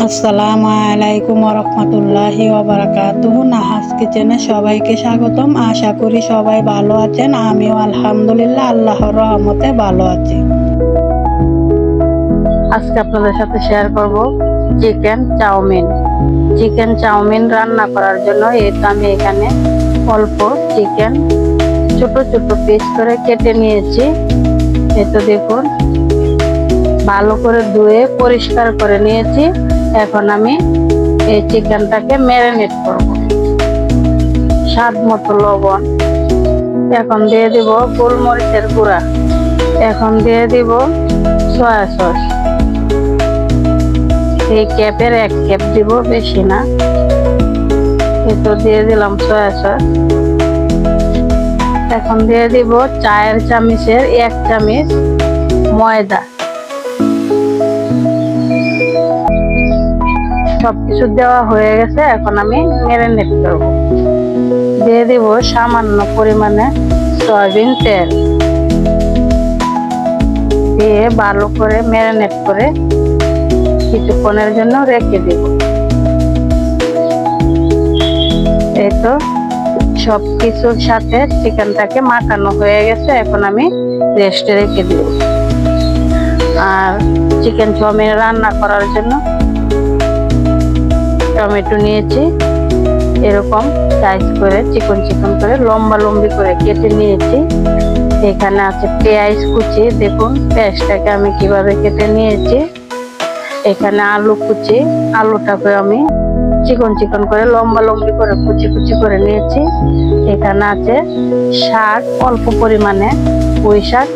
আসসালামু আলাইকুম ওরহমতুল্লাহি ওয়াবারাকাতুহু। নাহাস কিচেনে সবাইকে স্বাগতম। আশা করি সবাই ভালো আছেন। আমিও আলহামদুলিল্লাহ আল্লাহর রহমতে ভালো আছি। আজকে আপনাদের সাথে শেয়ার করব চিকেন চাউমিন। চিকেন চাউমিন রান্না করার জন্য আমি এখানে অল্প চিকেন ছোট ছোট পিস করে কেটে নিয়েছি। দেখুন, ভালো করে ধুয়ে পরিষ্কার করে নিয়েছি। এখন আমি এই চিকেনটাকে ম্যারিনেট করব। স্বাদ মতো লবণ, এখন দিয়ে দিব গোলমরিচের গুঁড়া, এখন দিয়ে দিব সয়া সস। এই ক্যাপের 1 ক্যাপ দিব, বেশি না। দিয়ে দিলাম সয়া সস। এখন দিয়ে দিব 4 চামচের 1 চামচ ময়দা। সবকিছু দেওয়া হয়ে গেছে, এখন আমি ম্যারিনেট করব। দিয়ে দিব সামান্য পরিমাণে সয়াবিন তেল, দিয়ে ভালো করে ম্যারিনেট করে কিছুক্ষণের জন্য রেখে দিব। এই তো সবকিছুর সাথে চিকেনটাকে মাখানো হয়ে গেছে, এখন আমি রেস্টে রেখে দিব। আর চিকেন চাউমিন রান্না করার জন্য টমেটো নিয়েছি, এরকম সাইজ করে চিকন চিকন করে লম্বা লম্বি করে কেটে নিয়েছি। এখানে আছে পেঁয়াজ কুচি, দেখুন পেঁয়াজটাকে আমি কিভাবে কেটে নিয়েছি। এখানে আলু কুচি, আলুটাকে আমি চিকন চিকন করে লম্বা লম্বি করে কুচি কুচি করে নিয়েছি। এখানে আছে শাক, অল্প পরিমাণে পুঁই শাক,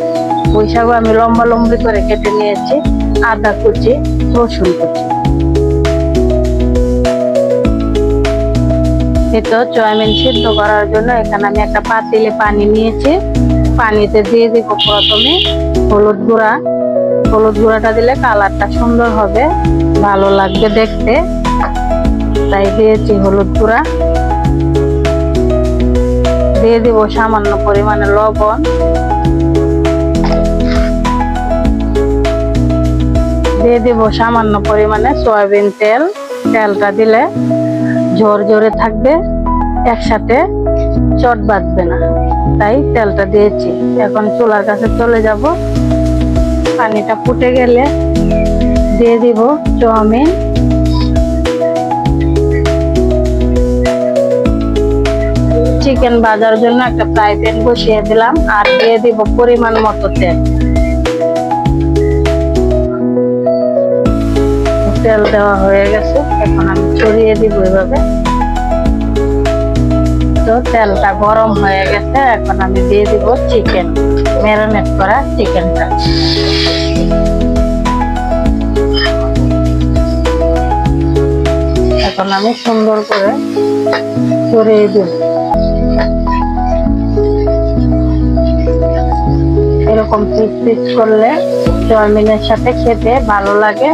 পুঁই শাকও আমি লম্বা লম্বি করে কেটে নিয়েছি। আদা কুচি, রসুন কুচি। চাউমিন সিদ্ধ করার জন্য এখানে আমি একটা পাতিলে পানি নিয়েছি। পানিতে দিয়ে দিব প্রথমে হলুদ গুঁড়া। হলুদ গুঁড়াটা দিলে কালারটা সুন্দর হবে, ভালো লাগবে দেখতে, তাই দিয়েছি হলুদ গুঁড়া। দিয়ে দিব সামান্য পরিমাণে লবণ, দিয়ে দিব সামান্য পরিমাণে সয়াবিন তেল। তেলটা দিলে ঝরঝরে থাকবে, একসাথে চট বাঁধবে না, তাই তেলটা দিয়েছি। এখন চুলার কাছে চলে যাব। পানিটা ফুটে গেলে দিয়ে দিব চাউমিন। চিকেন ভাজার জন্য একটা ফ্রাই প্যান বসিয়ে দিলাম, আর দিয়ে দিব পরিমাণ মতো তেল। তেল দেওয়া হয়ে গেছে, এখন আমি ছড়িয়ে দিব এভাবে। তো তেলটা গরম হয়ে গেছে, এখন আমি দিয়ে দিব চিকেন, ম্যারিনেট করা চিকেনটা। এখন আমি সুন্দর করে ছড়িয়ে দিব। এরকম পিস পিস করলে চাউমিনের সাথে খেতে ভালো লাগে,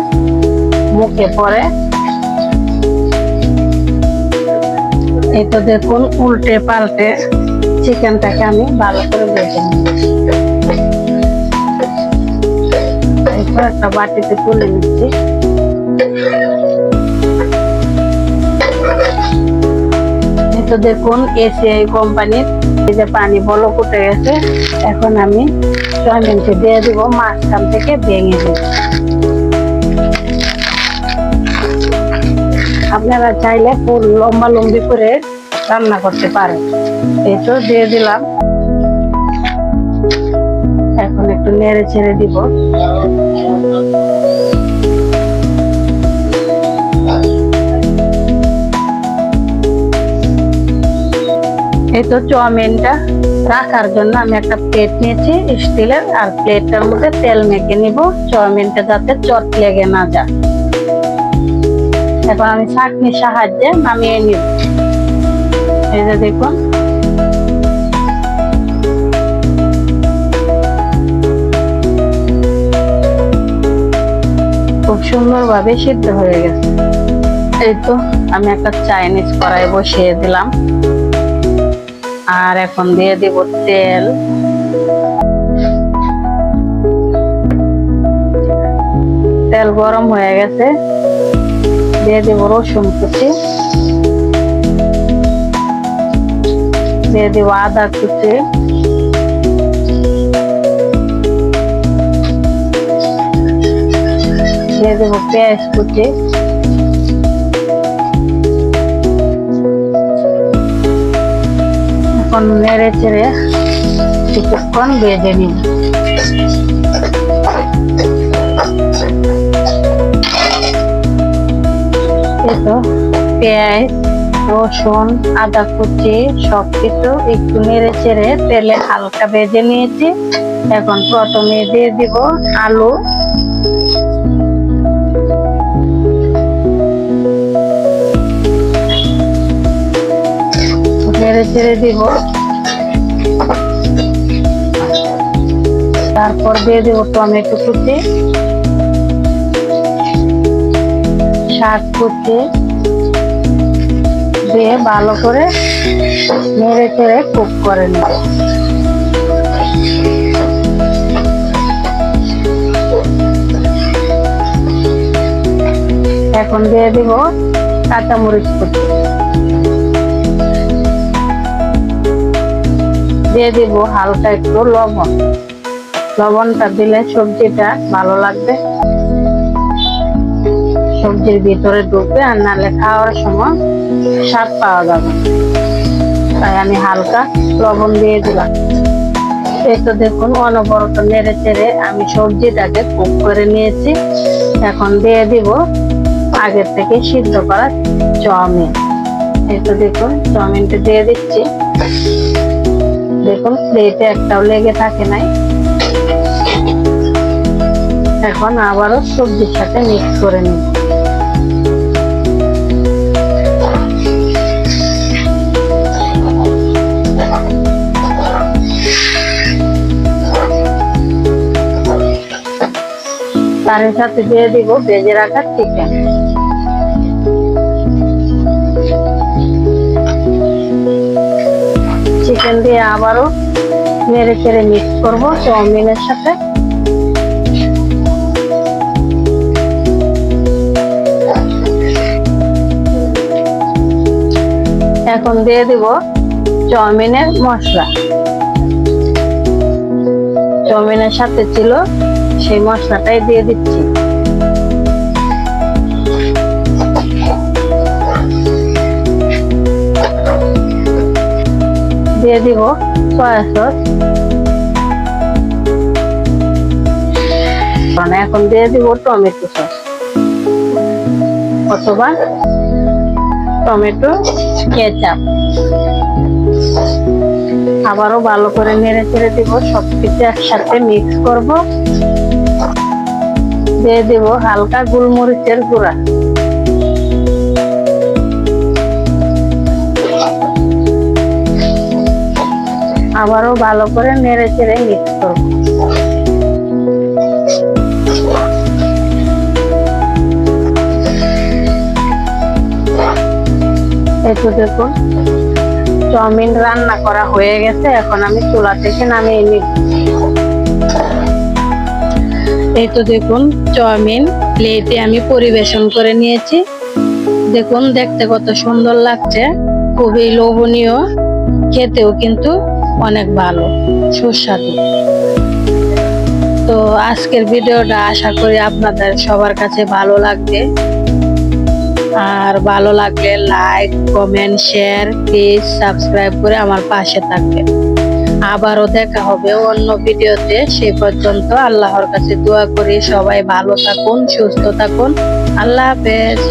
মুখে পড়ে। এই তো দেখুন, উল্টে পাল্টে চিকেনটাকে আমি ভালো করে ভেজে নিব। একটা বাটিতে তুলে নিচ্ছি। এই তো দেখুন, এসিআই কোম্পানির এই যে পানি বলক উঠে গেছে। এখন আমি চাউমিনকে দিয়ে দিব, মাঝখান থেকে ভেঙে দেব। আপনারা চাইলে ফুল লম্বা লম্বি করে রান্না করতে পারেন। এই তো দিয়ে দিলাম, এখন একটু নেড়ে ছেড়ে দিব। এই তো চাউমিনটা রাখার জন্য আমি একটা প্লেট নিয়েছি স্টিলের, আর প্লেটটার মধ্যে তেল মেখে নিব, চাউমিনটা যাতে চট লেগে না যায়। এখন আমি ছাঁকনির সাহায্যে নামিয়ে নিব। এই যে দেখুন, খুব সুন্দরভাবে সিদ্ধ হয়ে গেছে। এই তো আমি একটা চাইনিজ কড়াই বসিয়ে দিলাম, আর এখন দিয়ে দিব তেল। তেল গরম হয়ে গেছে, দিয়ে দেব রসুন কুচি, দিয়ে দেব আদা কুচি, দিয়ে দেব পেঁয়াজ কুচি, এখন নেড়ে চেড়ে কিছুক্ষণ ভেজে নিন। পেঁয়াজ, রসুন, আদা কুচি সবকিছু একটু নেড়ে চেড়ে তেলে হালকা ভেজে নিয়েছি। এখন প্রথমে দিয়ে দিব আলু, নেড়ে চেড়ে দিব। তারপর দিয়ে দিব টমেটো কুচি, শাক কুচি দিয়ে ভালো করে নেড়ে চেড়ে কুক করে নেব। এখন দিয়ে দিব কাঁচামরিচ কুচি, দিয়ে দিব হালকা একটু লবণ। লবণটা দিলে সবজিটা ভালো লাগবে, সবজির ভিতরে ঢুকবে, আর নাহলে খাওয়ার সময় স্বাদ পাওয়া যাবে। তাই আমি হালকা লবণ দিয়ে দিলাম। এই তো দেখুন অনবরত নেড়ে চেড়ে আমি সবজিটাকে কুক করে নিয়েছি। এখন দিয়ে দিব আগের থেকে সিদ্ধ করা চাউমিন। এই তো দেখুন চাউমিনটা দিয়ে দিচ্ছি। দেখুন প্লেটে একটাও লেগে থাকে নাই। এখন আবারও সবজির সাথে মিক্স করে নিব। তার সাথে দিয়ে দিব ভেজে রাখা চিকেন। চিকেন দিয়ে আবারও নেড়ে চেড়ে মিক্স করব চাউমিনের সাথে। এখন দিয়ে দিব চাউমিনের মশলা। চাউমিনের সাথে ছিল সেই মশলাটাই দিয়ে দিচ্ছি। দিয়ে দিব সয়া সস। এখন দিয়ে দিব টমেটো সস অথবা টমেটো কেচাপ। আবারও ভালো করে নেড়ে চেড়ে দিব, সবকিছু একসাথে মিক্স করব। দিয়ে দিব হালকা গোলমরিচের গুঁড়া। আবারও ভালো করে নেড়ে চেড়ে মিক্স করব। এই তো দেখুন চাউমিন রান্না করা হয়ে গেছে। এখন আমি চুলা থেকে নামিয়ে নিব। এই তো দেখুন চাউমিন প্লেটে আমি পরিবেশন করে নিয়েছি। দেখুন দেখতে কত সুন্দর লাগছে, খুবই লোভনীয়, খেতেও কিন্তু অনেক ভালো সুস্বাদু। তো আজকের ভিডিওটা আশা করি আপনাদের সবার কাছে ভালো লাগবে। আর ভালো লাগলে like, comment, share, please subscribe করে আমার পাশে থাকবেন। আবারও দেখা হবে অন্য ভিডিওতে। সে পর্যন্ত আল্লাহর কাছে দোয়া করি সবাই ভালো থাকুন, সুস্থ থাকুন। আল্লাহ হাফেজ।